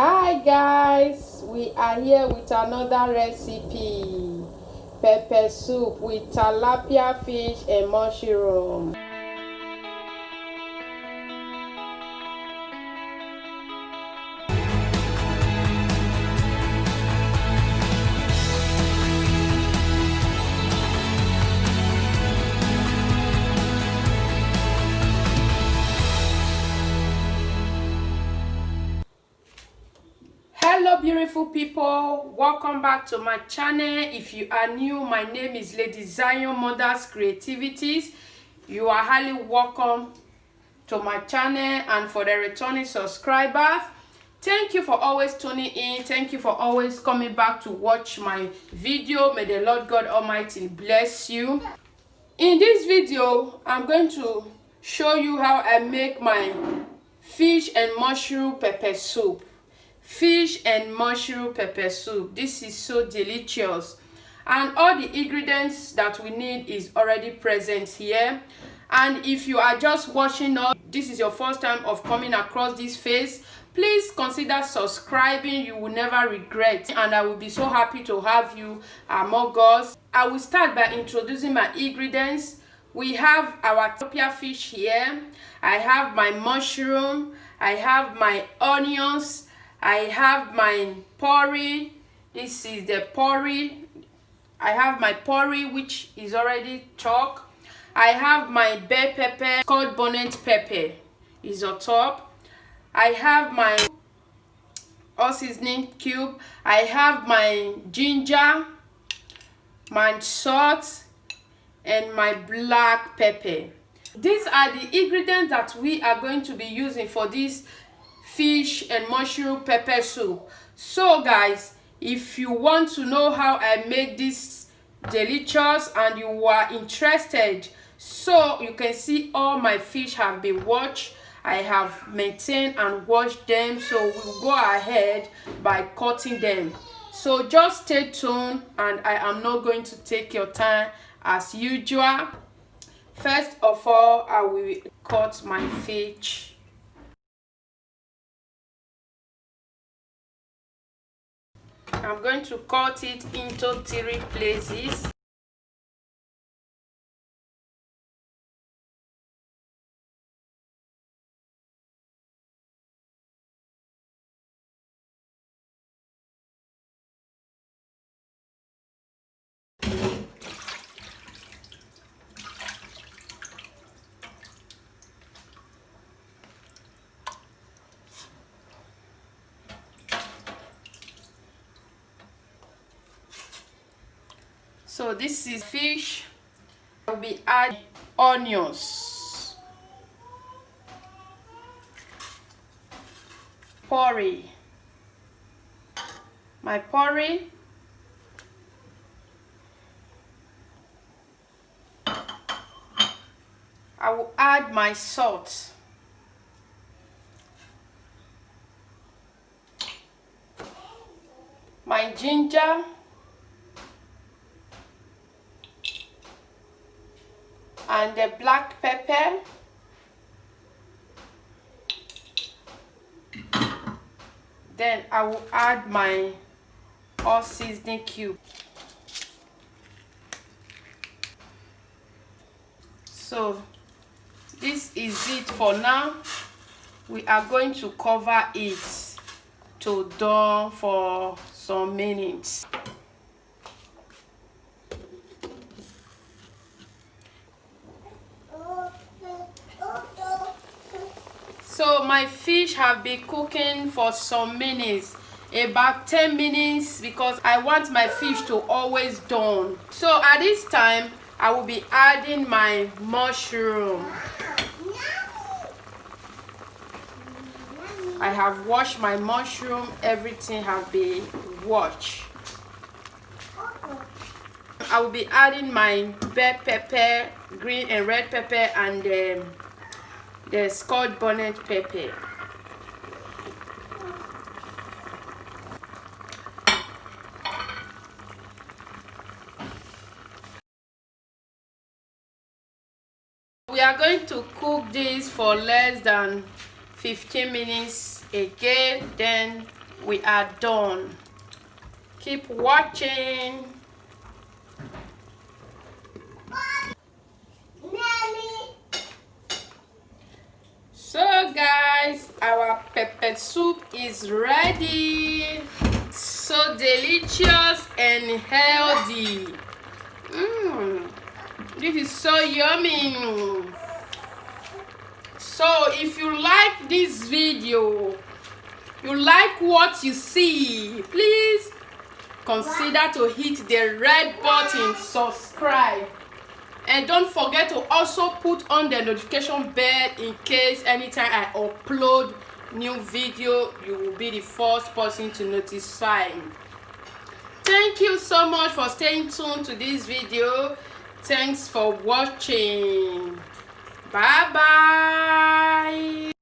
Hi guys, we are here with another recipe, pepper soup with tilapia fish and mushroom. Hello beautiful people, welcome back to my channel. If you are new, my name is Lady Zion Mothers Creativities. You are highly welcome to my channel, and for the returning subscribers, thank you for always tuning in. Thank you for always coming back to watch my video. May the Lord God Almighty bless you. In this video, I'm going to show you how I make my fish and mushroom pepper soup. Fish and mushroom pepper soup. This is so delicious, and all the ingredients that we need is already present here. And if you are just watching us, this is your first time of coming across this face, please consider subscribing. You will never regret, and I will be so happy to have you among us. I will start by introducing my ingredients. We have our tilapia fish here, I have my mushroom, I have my onions, I have my porridge. This is the porridge. I have my porridge, which is already chopped. I have my bell pepper, called bonnet pepper, is on top. I have my all seasoning cube. I have my ginger, my salt, and my black pepper. These are the ingredients that we are going to be using for this fish and mushroom pepper soup. So guys, if you want to know how I make this delicious and you are interested, so you can see all my fish have been washed. I have maintained and washed them, so we'll go ahead by cutting them. So just stay tuned, and I am not going to take your time as usual. First of all, I will cut my fish. I'm going to cut it into 3 places. So this is fish. I will be adding onions, porridge, my porridge, I will add my salt, my ginger, and the black pepper, then I will add my all seasoning cube. So this is it for now. We are going to cover it to done for some minutes. So my fish have been cooking for some minutes, about 10 minutes, because I want my fish to always done. So at this time, I will be adding my mushroom. I have washed my mushroom, everything have been washed. I will be adding my bell pepper, green and red pepper, and the scotch bonnet pepper. We are going to cook this for less than 15 minutes again, then we are done. Keep watching. So guys, our pepper soup is ready. So delicious and healthy. This is so yummy. So if you like this video, you like what you see, please consider to hit the red button, subscribe, and don't forget to also put on the notification bell in case anytime I upload new video, you will be the first person to notify. Thank you so much for staying tuned to this video. Thanks for watching. Bye bye.